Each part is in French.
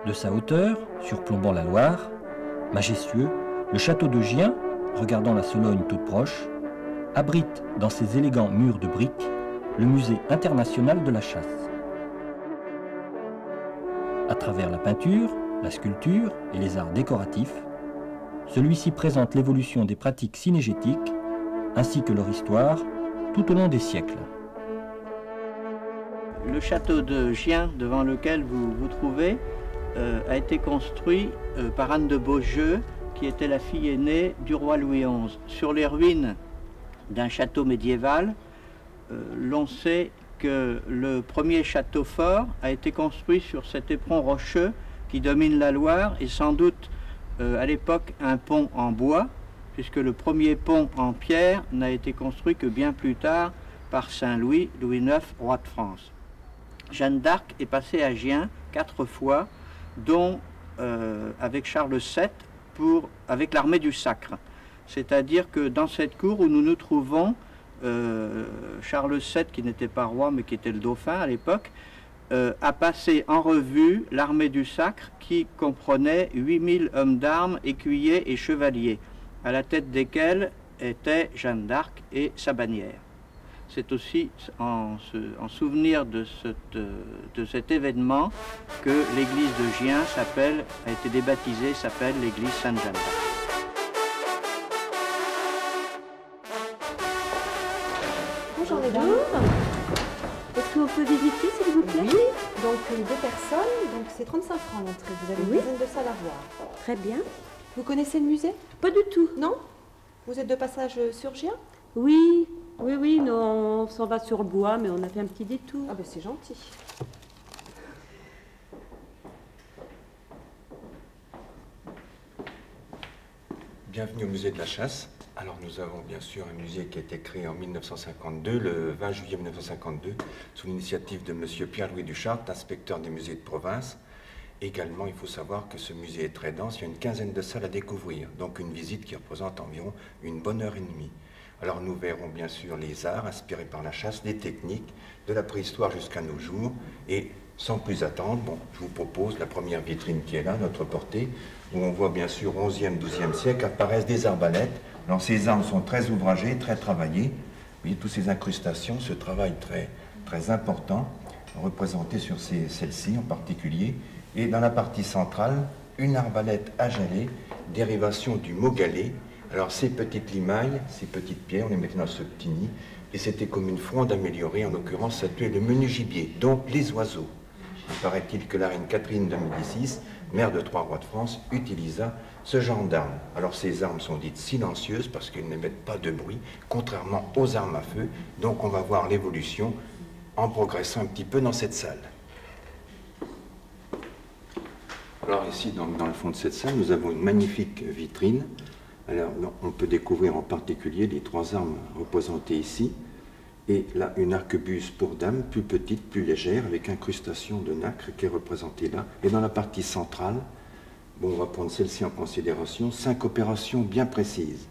De sa hauteur, surplombant la Loire, majestueux, le château de Gien, regardant la Sologne toute proche, abrite dans ses élégants murs de briques le musée international de la chasse. À travers la peinture, la sculpture et les arts décoratifs, celui-ci présente l'évolution des pratiques cynégétiques ainsi que leur histoire tout au long des siècles. Le château de Gien, devant lequel vous vous trouvez, a été construit par Anne de Beaujeu, qui était la fille aînée du roi Louis XI. Sur les ruines d'un château médiéval, l'on sait que le premier château fort a été construit sur cet éperon rocheux qui domine la Loire et sans doute à l'époque un pont en bois, puisque le premier pont en pierre n'a été construit que bien plus tard par Saint-Louis, Louis IX, roi de France. Jeanne d'Arc est passée à Gien 4 fois, dont avec Charles VII avec l'armée du Sacre. C'est-à-dire que dans cette cour où nous nous trouvons, Charles VII, qui n'était pas roi mais qui était le dauphin à l'époque, a passé en revue l'armée du Sacre qui comprenait 8000 hommes d'armes, écuyers et chevaliers, à la tête desquels étaient Jeanne d'Arc et sa bannière. C'est aussi en souvenir de cet événement que l'église de Gien a été débaptisée, s'appelle l'église Sainte-Jeanne d'Arc. Bonjour mesdames. Est-ce qu'on peut visiter s'il vous plaît? Oui, donc 2 personnes, donc c'est 35 francs l'entrée. Vous avez une dizaine de salles à voir. Très bien. Vous connaissez le musée? Pas du tout. Non? Vous êtes de passage sur Gien? Oui, nous, on s'en va sur le bois, mais on a fait un petit détour. Ah ben c'est gentil. Bienvenue au musée de la chasse. Alors nous avons bien sûr un musée qui a été créé en 1952, le 20 juillet 1952, sous l'initiative de M. Pierre-Louis Duchart, inspecteur des musées de province. Également, il faut savoir que ce musée est très dense, il y a une quinzaine de salles à découvrir, donc une visite qui représente environ une bonne heure et demie. Alors nous verrons bien sûr les arts inspirés par la chasse, les techniques, de la préhistoire jusqu'à nos jours. Et sans plus attendre, je vous propose la première vitrine qui est là, notre portée, où on voit bien sûr au XIe, XIIe siècle apparaissent des arbalètes. Alors ces armes sont très ouvragées, très travaillées. Vous voyez, toutes ces incrustations, ce travail très important, représenté sur celle-ci en particulier. Et dans la partie centrale, une arbalète à galet, dérivation du mot galet. Alors ces petites limailles, ces petites pierres, on les mettait dans ce petit nid, et c'était comme une fronde améliorée, en l'occurrence ça tuait le menu gibier, donc les oiseaux. Il paraît-il que la reine Catherine de Médicis, mère de 3 rois de France, utilisa ce genre d'armes. Alors ces armes sont dites silencieuses parce qu'elles n'émettent pas de bruit, contrairement aux armes à feu, donc on va voir l'évolution en progressant un petit peu dans cette salle. Alors ici, dans le fond de cette salle, nous avons une magnifique vitrine. Alors, on peut découvrir en particulier les 3 armes représentées ici. Et là, une arquebuse pour dame, plus petite, plus légère, avec incrustation de nacre qui est représentée là. Et dans la partie centrale, on va prendre celle-ci en considération, 5 opérations bien précises.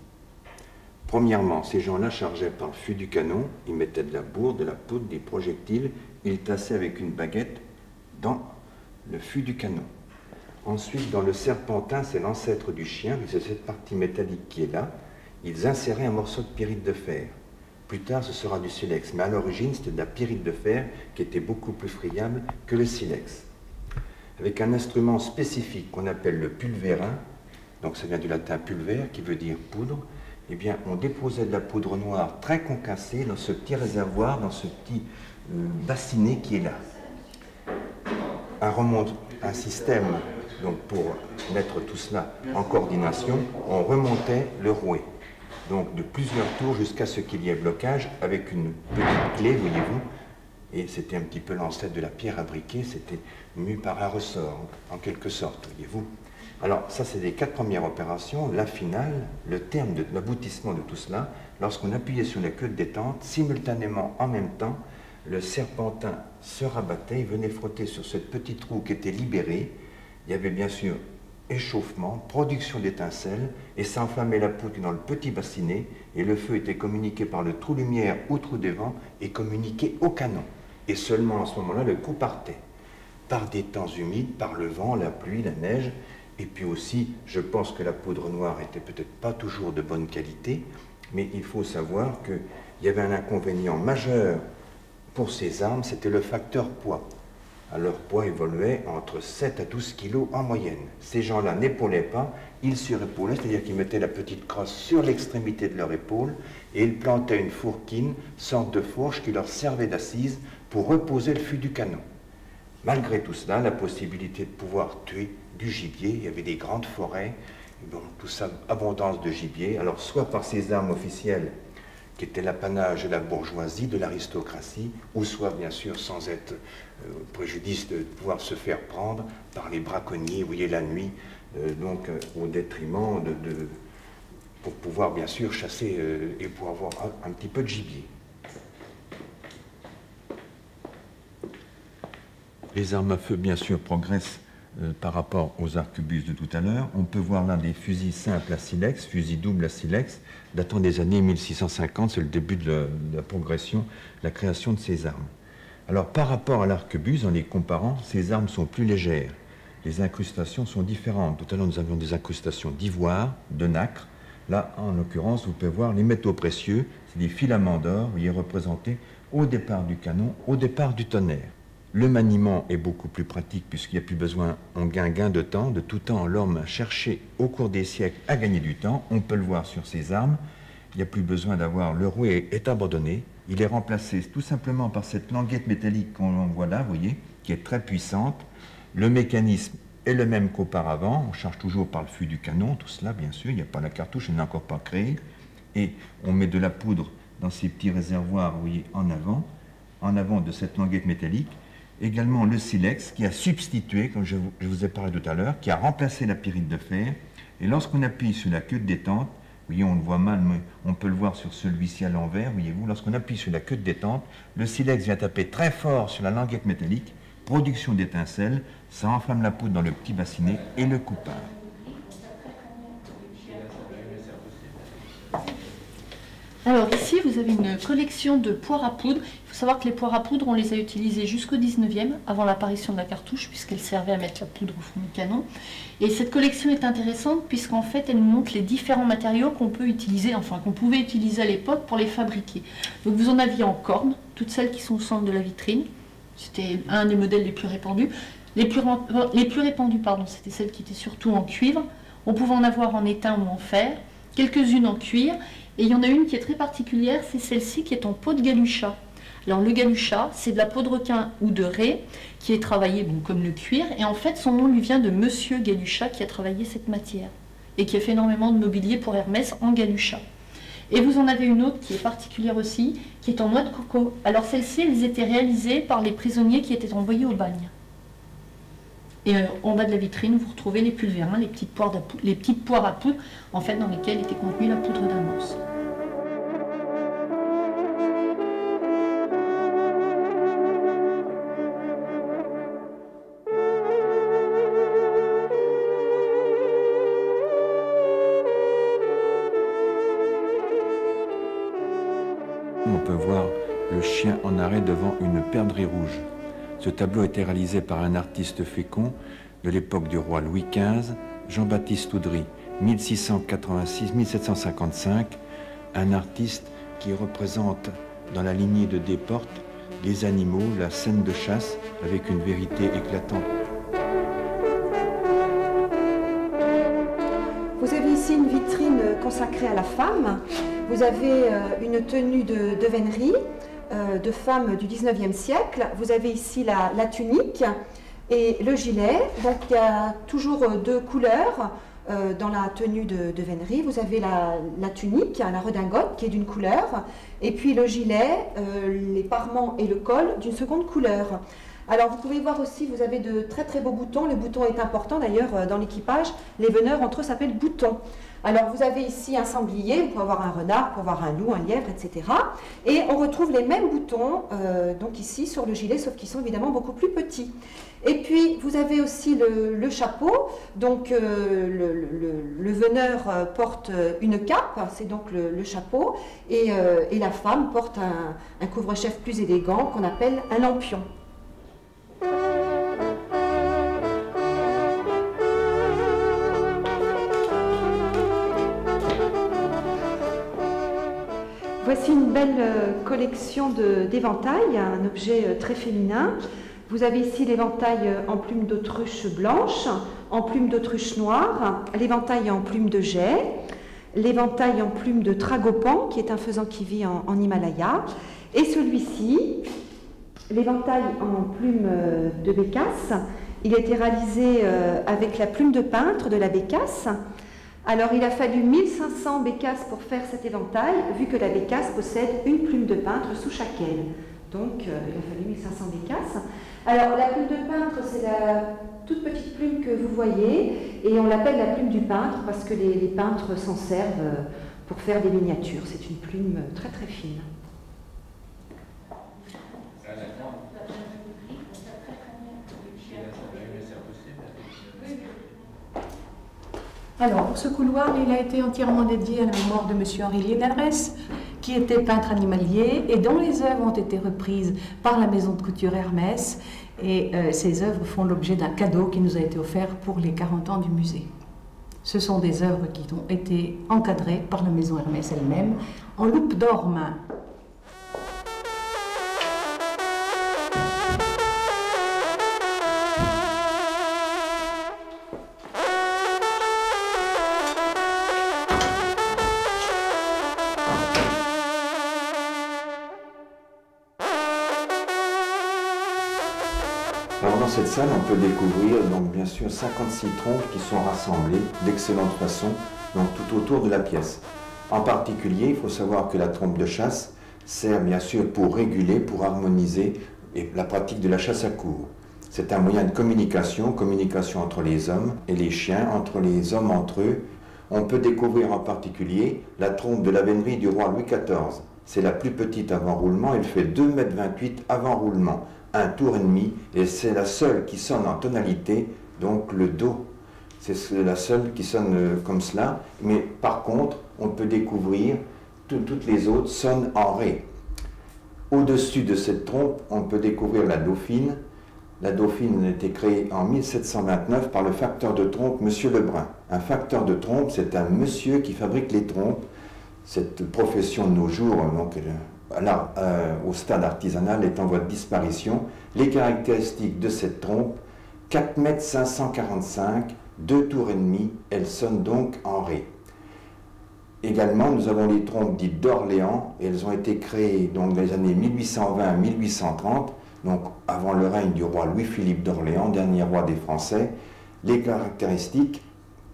Premièrement, ces gens-là chargeaient par le fût du canon, ils mettaient de la bourre, de la poudre, des projectiles, ils tassaient avec une baguette dans le fût du canon. Ensuite, dans le serpentin, c'est l'ancêtre du chien, c'est cette partie métallique qui est là. Ils inséraient un morceau de pyrite de fer. Plus tard, ce sera du silex. Mais à l'origine, c'était de la pyrite de fer qui était beaucoup plus friable que le silex. Avec un instrument spécifique qu'on appelle le pulvérin, donc ça vient du latin pulver, qui veut dire poudre, eh bien, on déposait de la poudre noire très concassée dans ce petit réservoir, dans ce petit bassinet qui est là. Un système. Donc pour mettre tout cela en coordination, on remontait le rouet. Donc de plusieurs tours jusqu'à ce qu'il y ait blocage avec une petite clé, voyez-vous. Et c'était un petit peu l'ancêtre de la pierre à briquet, c'était mu par un ressort, en quelque sorte, voyez-vous. Alors ça, c'est les 4 premières opérations. La finale, le terme de l'aboutissement de tout cela, lorsqu'on appuyait sur la queue de détente, simultanément, en même temps, le serpentin se rabattait, il venait frotter sur cette petite roue qui était libérée. Il y avait bien sûr échauffement, production d'étincelles, et ça enflammait la poudre dans le petit bassinet, et le feu était communiqué par le trou lumière ou trou des vents, et communiqué au canon. Et seulement à ce moment-là, le coup partait. par des temps humides, par le vent, la pluie, la neige. Et puis aussi, je pense que la poudre noire était peut-être pas toujours de bonne qualité, mais il faut savoir qu'il y avait un inconvénient majeur pour ces armes, c'était le facteur poids. Alors, leur poids évoluait entre 7 à 12 kilos en moyenne. Ces gens-là n'épaulaient pas, ils surépolaient, c'est-à-dire qu'ils mettaient la petite crosse sur l'extrémité de leur épaule et ils plantaient une fourquine, sorte de fourche qui leur servait d'assise pour reposer le fût du canon. Malgré tout cela, la possibilité de pouvoir tuer du gibier, il y avait des grandes forêts, bon, tout ça, abondance de gibier, alors soit par ces armes officielles qui étaient l'apanage de la bourgeoisie, de l'aristocratie, ou soit bien sûr sans être préjudice de pouvoir se faire prendre par les braconniers, vous voyez, la nuit, donc au détriment pour pouvoir bien sûr chasser et pour avoir un petit peu de gibier. Les armes à feu, bien sûr, progressent par rapport aux arquebuses de tout à l'heure. On peut voir là des fusils simples à silex, fusils doubles à silex, datant des années 1650, c'est le début de la progression, la création de ces armes. Alors, par rapport à l'arquebuse, en les comparant, ces armes sont plus légères. Les incrustations sont différentes. Tout à l'heure, nous avions des incrustations d'ivoire, de nacre. Là, en l'occurrence, vous pouvez voir les métaux précieux, c'est des filaments d'or, vous voyez, représentés au départ du canon, au départ du tonnerre. Le maniement est beaucoup plus pratique puisqu'il n'y a plus besoin, on gagne gain de temps. De tout temps, l'homme a cherché au cours des siècles à gagner du temps. On peut le voir sur ces armes. Il n'y a plus besoin d'avoir, le rouet est abandonné. Il est remplacé tout simplement par cette languette métallique qu'on voit là, vous voyez, qui est très puissante. Le mécanisme est le même qu'auparavant. On charge toujours par le fût du canon, tout cela bien sûr. Il n'y a pas la cartouche, elle n'est encore pas créée. Et on met de la poudre dans ces petits réservoirs, vous voyez, en avant de cette languette métallique. Également le silex qui a substitué, comme je vous ai parlé tout à l'heure, qui a remplacé la pyrite de fer. Et lorsqu'on appuie sur la queue de détente, vous voyez, on le voit mal, mais on peut le voir sur celui-ci à l'envers, voyez-vous, lorsqu'on appuie sur la queue de détente, le silex vient taper très fort sur la languette métallique, production d'étincelles, ça enflamme la poudre dans le petit bassinet et le coup part. Alors ici, vous avez une collection de poires à poudre. Il faut savoir que les poires à poudre, on les a utilisées jusqu'au 19e, avant l'apparition de la cartouche, puisqu'elle servait à mettre la poudre au fond du canon. Et cette collection est intéressante, puisqu'en fait, elle nous montre les différents matériaux qu'on peut utiliser, enfin qu'on pouvait utiliser à l'époque pour les fabriquer. Donc vous en aviez en corne, toutes celles qui sont au centre de la vitrine. C'était un des modèles les plus répandus. Les plus répandus, c'était celles qui étaient surtout en cuivre. On pouvait en avoir en étain ou en fer, quelques-unes en cuir. Et il y en a une qui est très particulière, c'est celle-ci qui est en peau de galucha. Alors le galucha, c'est de la peau de requin ou de raie qui est travaillée bon, comme le cuir. Et en fait, son nom lui vient de Monsieur Galucha qui a travaillé cette matière et qui a fait énormément de mobilier pour Hermès en galucha. Et vous en avez une autre qui est particulière aussi, qui est en noix de coco. Alors celles-ci, elles étaient réalisées par les prisonniers qui étaient envoyés au bagne. Et en bas de la vitrine, vous retrouvez les pulvérins, les petites poires à poudre, en fait, dans lesquelles était contenue la poudre d'amance. On peut voir le chien en arrêt devant une perdrix rouge. Ce tableau a été réalisé par un artiste fécond de l'époque du roi Louis XV, Jean-Baptiste Oudry, 1686-1755, un artiste qui représente dans la lignée de Desportes les animaux, la scène de chasse avec une vérité éclatante. Vous avez ici une vitrine consacrée à la femme. Vous avez une tenue de vénerie de femme du 19e siècle. Vous avez ici la tunique et le gilet. Donc il y a toujours deux couleurs dans la tenue de vénerie. Vous avez la tunique, la redingote qui est d'une couleur, et puis le gilet, les parements et le col d'une seconde couleur. Alors vous pouvez voir aussi, vous avez de très très beaux boutons. Le bouton est important d'ailleurs dans l'équipage. Les veneurs entre eux s'appellent boutons. Alors vous avez ici un sanglier, vous pouvez avoir un renard, vous pouvez avoir un loup, un lièvre, etc. Et on retrouve les mêmes boutons donc ici sur le gilet, sauf qu'ils sont évidemment beaucoup plus petits. Et puis vous avez aussi le chapeau. Donc le veneur porte une cape, c'est donc le chapeau, et la femme porte un couvre-chef plus élégant qu'on appelle un lampion. voici une belle collection d'éventails, un objet très féminin. Vous avez ici l'éventail en plume d'autruche blanche, en plume d'autruche noire, l'éventail en plume de jais, l'éventail en plume de tragopan, qui est un faisan qui vit en Himalaya, et celui-ci, l'éventail en plume de bécasse. Il a été réalisé avec la plume de peintre de la bécasse. Alors il a fallu 1500 bécasses pour faire cet éventail, vu que la bécasse possède une plume de peintre sous chaque aile. Donc il a fallu 1500 bécasses. Alors la plume de peintre, c'est la toute petite plume que vous voyez, et on l'appelle la plume du peintre parce que les peintres s'en servent pour faire des miniatures. C'est une plume très très fine. Alors, ce couloir, il a été entièrement dédié à la mémoire de M. Henri Liénarès, qui était peintre animalier et dont les œuvres ont été reprises par la maison de couture Hermès. Et ces œuvres font l'objet d'un cadeau qui nous a été offert pour les 40 ans du musée. Ce sont des œuvres qui ont été encadrées par la maison Hermès elle-même en loupe d'or main. Alors dans cette salle, on peut découvrir donc bien sûr 56 trompes qui sont rassemblées d'excellente façon donc tout autour de la pièce. En particulier, il faut savoir que la trompe de chasse sert bien sûr pour réguler, pour harmoniser la pratique de la chasse à courre. C'est un moyen de communication entre les hommes et les chiens, entre les hommes entre eux. On peut découvrir en particulier la trompe de la vénerie du roi Louis XIV. C'est la plus petite avant roulement, elle fait 2,28 m avant roulement. Un tour et demi, et c'est la seule qui sonne en tonalité, donc le Do. C'est la seule qui sonne comme cela, mais par contre, on peut découvrir toutes les autres sonnent en Ré. Au-dessus de cette trompe, on peut découvrir la Dauphine. La Dauphine a été créée en 1729 par le facteur de trompe, M. Lebrun. Un facteur de trompe, c'est un monsieur qui fabrique les trompes. Cette profession de nos jours, donc, là, au stade artisanal, est en voie de disparition. Les caractéristiques de cette trompe, 4,545 m, 2 tours et demi, elle sonne donc en Ré. Également, nous avons les trompes dites d'Orléans, et elles ont été créées donc dans les années 1820 à 1830, donc avant le règne du roi Louis-Philippe d'Orléans, dernier roi des Français. Les caractéristiques,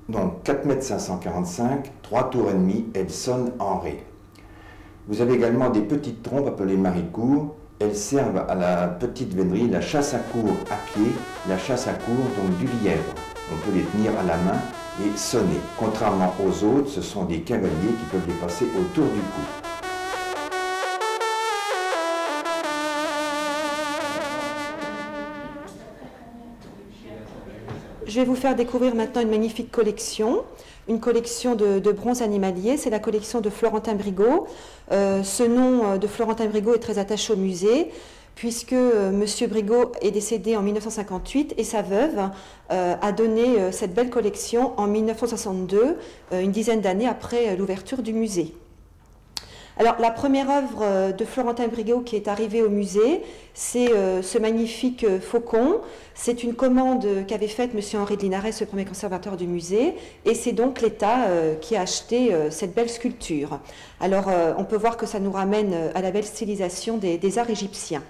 donc 4,545 m, 3 tours et demi, elles sonnent en Ré. Vous avez également des petites trompes appelées maricourt. Elles servent à la petite vénerie, la chasse à courre à pied, la chasse à courre donc du lièvre. On peut les tenir à la main et sonner. Contrairement aux autres, ce sont des cavaliers qui peuvent les passer autour du cou. Je vais vous faire découvrir maintenant une magnifique collection, une collection de bronze animalier. C'est la collection de Florentin Brigot. Ce nom de Florentin Brigot est très attaché au musée, puisque M. Brigot est décédé en 1958 et sa veuve a donné cette belle collection en 1962, une dizaine d'années après l'ouverture du musée. Alors, la première œuvre de Florentin Brigot qui est arrivée au musée, c'est ce magnifique faucon. C'est une commande qu'avait faite M. Henri de Linares, le premier conservateur du musée, et c'est donc l'État qui a acheté cette belle sculpture. Alors, on peut voir que ça nous ramène à la belle stylisation des arts égyptiens.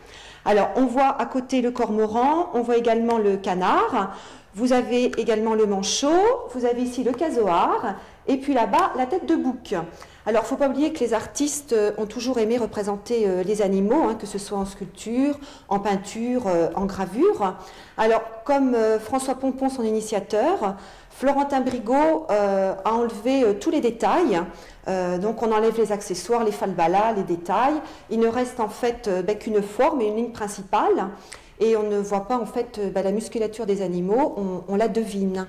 Alors, on voit à côté le cormoran, on voit également le canard, vous avez également le manchot, vous avez ici le casoar, et puis là-bas, la tête de bouc. Alors, il ne faut pas oublier que les artistes ont toujours aimé représenter les animaux, hein, que ce soit en sculpture, en peinture, en gravure. Alors, comme François Pompon, son initiateur, Florentin Brigot a enlevé tous les détails. Donc, on enlève les accessoires, les falbalas, les détails. Il ne reste en fait qu'une forme et une ligne principale. Et on ne voit pas en fait la musculature des animaux, on la devine.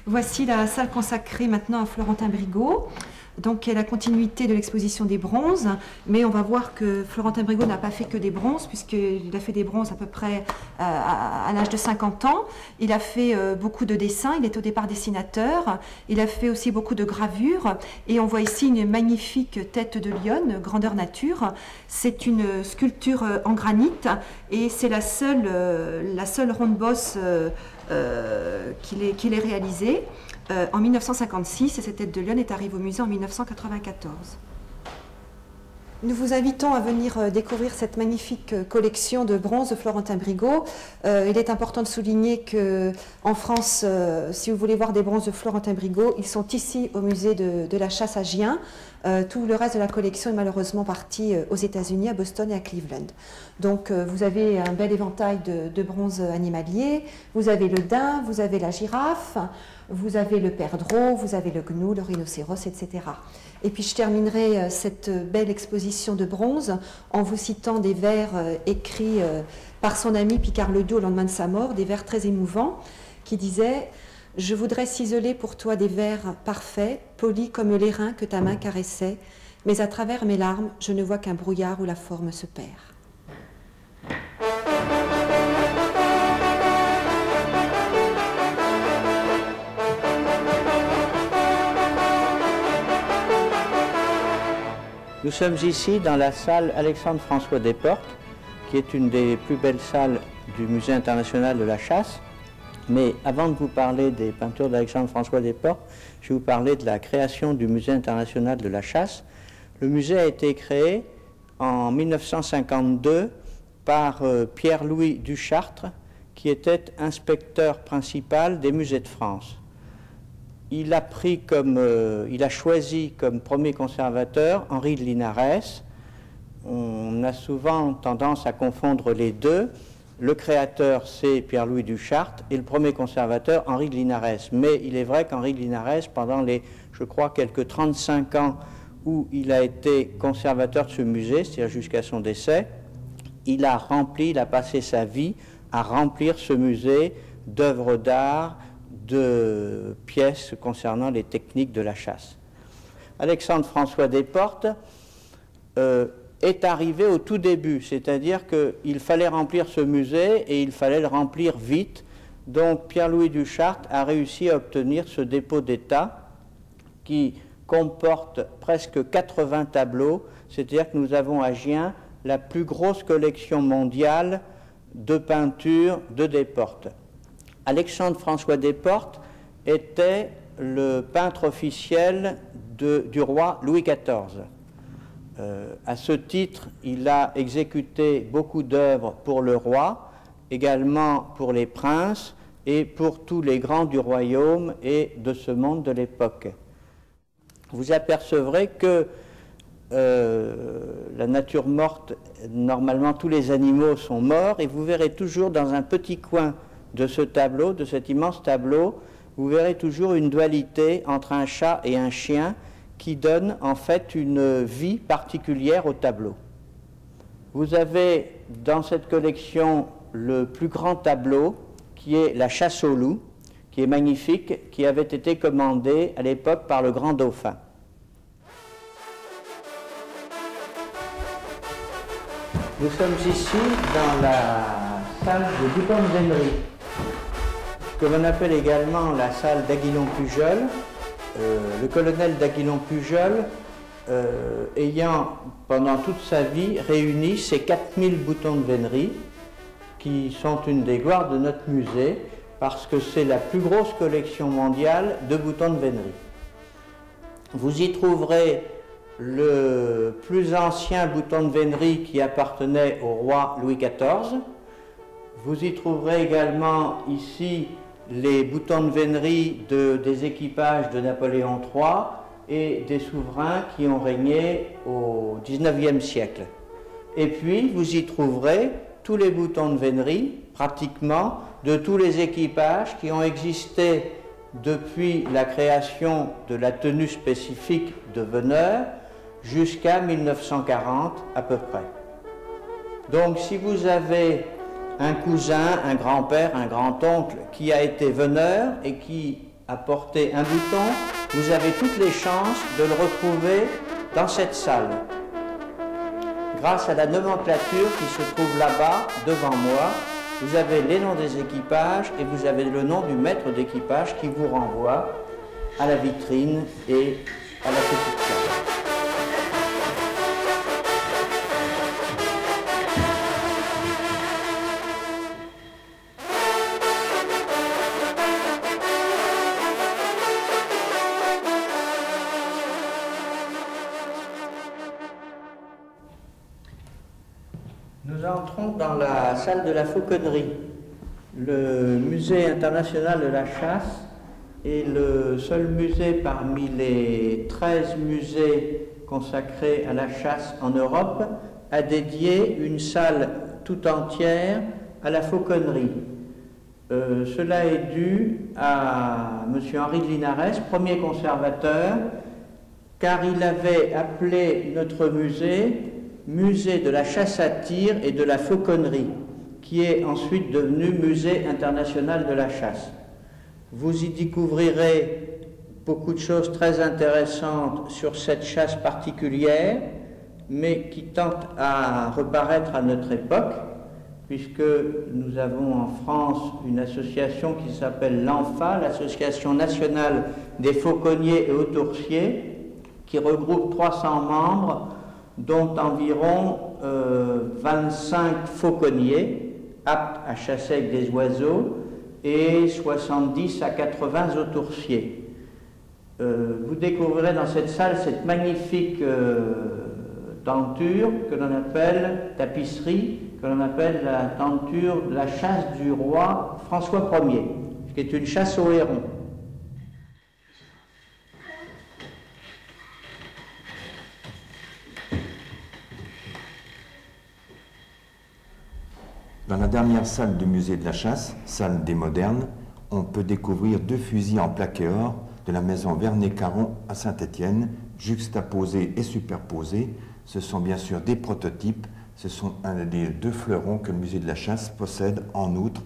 Voici la salle consacrée maintenant à Florentin Brigot. donc qui est la continuité de l'exposition des bronzes, mais on va voir que Florentin Brigaut n'a pas fait que des bronzes, puisqu'il a fait des bronzes à peu près à l'âge de 50 ans. Il a fait beaucoup de dessins, il est au départ dessinateur, il a fait aussi beaucoup de gravures, et on voit ici une magnifique tête de lionne, grandeur nature. C'est une sculpture en granit, et c'est la seule ronde bosse qu'il ait réalisée. En 1956, et cette tête de lionne est arrivée au musée en 1994. Nous vous invitons à venir découvrir cette magnifique collection de bronzes de Florentin Brigaut. Il est important de souligner qu'en France, si vous voulez voir des bronzes de Florentin Brigaut, ils sont ici au musée de la Chasse à Gien. Tout le reste de la collection est malheureusement parti aux États-Unis, à Boston et à Cleveland. Donc vous avez un bel éventail de bronzes animaliers, vous avez le daim, vous avez la girafe, vous avez le perdreau, vous avez le gnou, le rhinocéros, etc. Et puis je terminerai cette belle exposition de bronze en vous citant des vers écrits par son ami Picard Ledoux au lendemain de sa mort, des vers très émouvants qui disaient « Je voudrais ciseler pour toi des vers parfaits, polis comme l'airain que ta main caressait, mais à travers mes larmes, je ne vois qu'un brouillard où la forme se perd. » Nous sommes ici dans la salle Alexandre-François Desportes, qui est une des plus belles salles du Musée international de la chasse. Mais avant de vous parler des peintures d'Alexandre-François Desportes, je vais vous parler de la création du Musée international de la chasse. Le musée a été créé en 1952 par Pierre-Louis Duchartre, qui était inspecteur principal des musées de France. Il a choisi comme premier conservateur Henri de Linares. On a souvent tendance à confondre les deux. Le créateur, c'est Pierre-Louis Duchartre, et le premier conservateur, Henri de Linares. Mais il est vrai qu'Henri de Linares, pendant les, je crois, quelques 35 ans où il a été conservateur de ce musée, c'est-à-dire jusqu'à son décès, il a passé sa vie à remplir ce musée d'œuvres d'art, de pièces concernant les techniques de la chasse. Alexandre-François Desportes est arrivé au tout début, c'est-à-dire qu'il fallait remplir ce musée et il fallait le remplir vite. Donc Pierre-Louis Duchartre a réussi à obtenir ce dépôt d'état qui comporte presque 80 tableaux, c'est-à-dire que nous avons à Gien la plus grosse collection mondiale de peintures de Desportes. Alexandre-François Desportes était le peintre officiel du roi Louis XIV. À ce titre, il a exécuté beaucoup d'œuvres pour le roi, également pour les princes et pour tous les grands du royaume et de ce monde de l'époque. Vous apercevrez que la nature morte, normalement tous les animaux sont morts, et vous verrez toujours dans un petit coin de ce tableau, de cet immense tableau, vous verrez toujours une dualité entre un chat et un chien qui donne en fait une vie particulière au tableau. Vous avez dans cette collection le plus grand tableau qui est la chasse au loup, qui est magnifique, qui avait été commandé à l'époque par le grand dauphin. Nous sommes ici dans la salle de Dupont-de-Vénery, que l'on appelle également la salle d'Aguillon-Pujol. Le colonel d'Aguillon-Pujol, ayant pendant toute sa vie réuni ces 4000 boutons de vénerie, qui sont une des gloires de notre musée, parce que c'est la plus grosse collection mondiale de boutons de vénerie. Vous y trouverez le plus ancien bouton de vénerie qui appartenait au roi Louis XIV. Vous y trouverez également ici les boutons de vénerie des équipages de Napoléon III et des souverains qui ont régné au XIXe siècle. Et puis, vous y trouverez tous les boutons de vénerie, pratiquement, de tous les équipages qui ont existé depuis la création de la tenue spécifique de veneur jusqu'à 1940 à peu près. Donc, si vous avez un cousin, un grand-père, un grand-oncle qui a été veneur et qui apporter un bouton, vous avez toutes les chances de le retrouver dans cette salle. Grâce à la nomenclature qui se trouve là-bas, devant moi, vous avez les noms des équipages et vous avez le nom du maître d'équipage qui vous renvoie à la vitrine et à la petite salle. Nous entrons dans la salle de la fauconnerie. Le musée international de la chasse est le seul musée parmi les 13 musées consacrés à la chasse en Europe à dédier une salle tout entière à la fauconnerie. Cela est dû à M. Henri de Linares, premier conservateur, car il avait appelé notre musée Musée de la chasse à tir et de la fauconnerie, qui est ensuite devenu Musée international de la chasse. Vous y découvrirez beaucoup de choses très intéressantes sur cette chasse particulière, mais qui tente à reparaître à notre époque, puisque nous avons en France une association qui s'appelle l'ANFA, l'Association nationale des fauconniers et hauturiers, qui regroupe 300 membres, dont environ 25 fauconniers aptes à chasser avec des oiseaux et 70 à 80 hauturiers. Vous découvrirez dans cette salle cette magnifique tenture que l'on appelle tapisserie, que l'on appelle la tenture de la chasse du roi François Ier, qui est une chasse au héron. Dans la dernière salle du musée de la chasse, salle des modernes, on peut découvrir 2 fusils en plaqué or de la maison Vernet-Caron à Saint-Étienne, juxtaposés et superposés. Ce sont bien sûr des prototypes, ce sont un des 2 fleurons que le musée de la chasse possède en outre,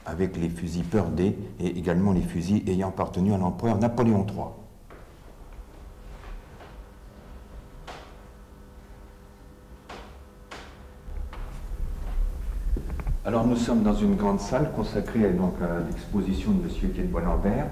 avec les fusils Purdet et également les fusils ayant appartenu à l'empereur Napoléon III. Alors nous sommes dans une grande salle consacrée donc à l'exposition de M. Étienne Bois-Lambert.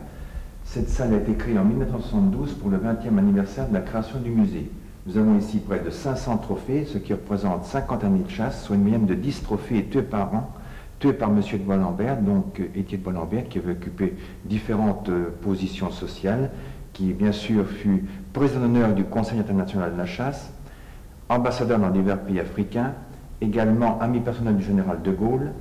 Cette salle a été créée en 1972 pour le 20e anniversaire de la création du musée. Nous avons ici près de 500 trophées, ce qui représente 50 années de chasse, soit une moyenne de 10 trophées tués par an, tués par M. Bois-Lambert, donc Étienne Bois-Lambert, qui avait occupé différentes positions sociales, qui bien sûr fut président d'honneur du Conseil international de la chasse, ambassadeur dans divers pays africains, également ami personnel du général de Gaulle.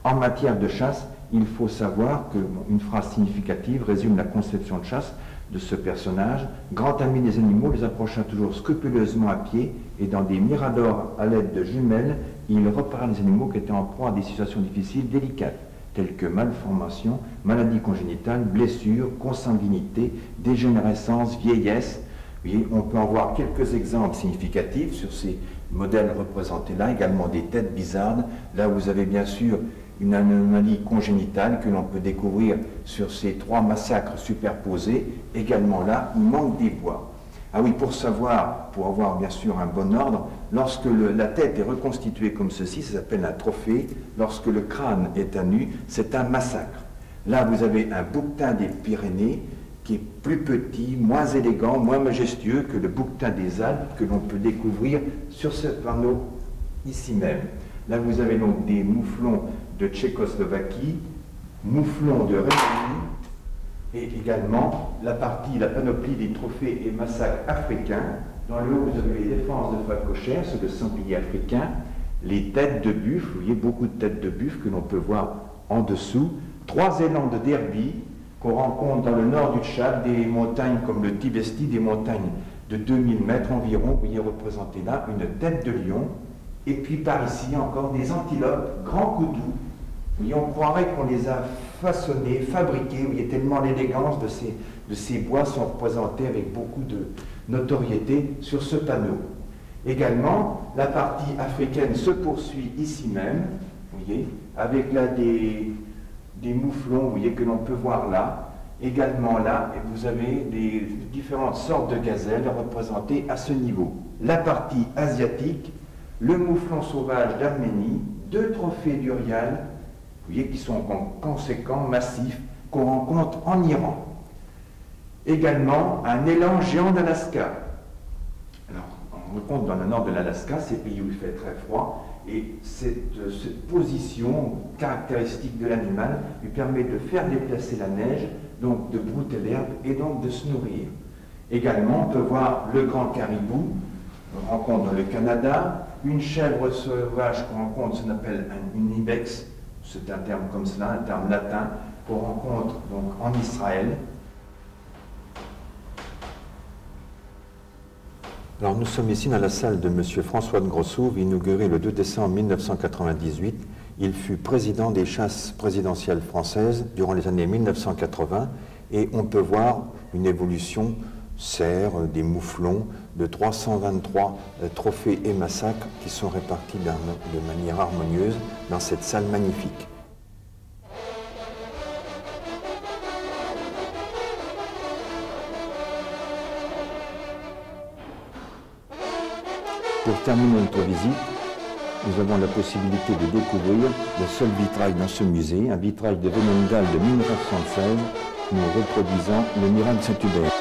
En matière de chasse, il faut savoir qu'une phrase significative résume la conception de chasse de ce personnage. Grand ami des animaux, les approcha toujours scrupuleusement à pied et dans des miradors à l'aide de jumelles, il repéra les animaux qui étaient en proie à des situations difficiles, délicates, telles que malformations, maladies congénitales, blessures, consanguinité, dégénérescence, vieillesse. Vous voyez, on peut en voir quelques exemples significatifs sur ces modèles représentés là, également des têtes bizarres. Là, vous avez bien sûr une anomalie congénitale que l'on peut découvrir sur ces 3 massacres superposés. Également là, il manque des bois. Ah oui, pour savoir, pour avoir bien sûr un bon ordre, lorsque la tête est reconstituée comme ceci, ça s'appelle un trophée. Lorsque le crâne est à nu, c'est un massacre. Là, vous avez un bouquetin des Pyrénées qui est plus petit, moins élégant, moins majestueux que le bouquetin des Alpes que l'on peut découvrir sur ce panneau ici même. Là, vous avez donc des mouflons de Tchécoslovaquie, mouflons de Rhénanie, et également la panoplie des trophées et massacres africains. Dans le haut, vous avez les défenses de phacochères, ceux de sangliers africains, les têtes de buffle, vous voyez beaucoup de têtes de buffle que l'on peut voir en dessous, 3 élans de derby qu'on rencontre dans le nord du Tchad, des montagnes comme le Tibesti, des montagnes de 2000 mètres environ, vous voyez représenté là une tête de lion, et puis par ici encore des antilopes, grands coudous. Vous voyez, on croirait qu'on les a façonnés, fabriqués, vous voyez tellement l'élégance de ces bois sont représentés avec beaucoup de notoriété sur ce panneau. Également, la partie africaine se poursuit ici même, vous voyez, avec là des mouflons, vous voyez, que l'on peut voir là, Également là, vous avez des différentes sortes de gazelles représentées à ce niveau. La partie asiatique, le mouflon sauvage d'Arménie, 2 trophées d'Urial, vous voyez, qui sont conséquents, massifs, qu'on rencontre en Iran. Également, un élan géant d'Alaska. Alors, on rencontre dans le nord de l'Alaska, ces pays où il fait très froid, et cette position caractéristique de l'animal lui permet de faire déplacer la neige, donc de brouter l'herbe et donc de se nourrir. Également, on peut voir le grand caribou, on rencontre dans le Canada, une chèvre sauvage qu'on rencontre, ça s'appelle une ibex, c'est un terme comme cela, un terme latin, qu'on rencontre donc en Israël. Alors nous sommes ici dans la salle de M. François de Grossouve, inauguré le 2 décembre 1998. Il fut président des chasses présidentielles françaises durant les années 1980 et on peut voir une évolution cerfs, des mouflons, de 323 trophées et massacres qui sont répartis de manière harmonieuse dans cette salle magnifique. Pour terminer notre visite, nous avons la possibilité de découvrir le seul vitrail dans ce musée, un vitrail de Vénongal de 1976, nous reproduisant le miracle de Saint-Hubert.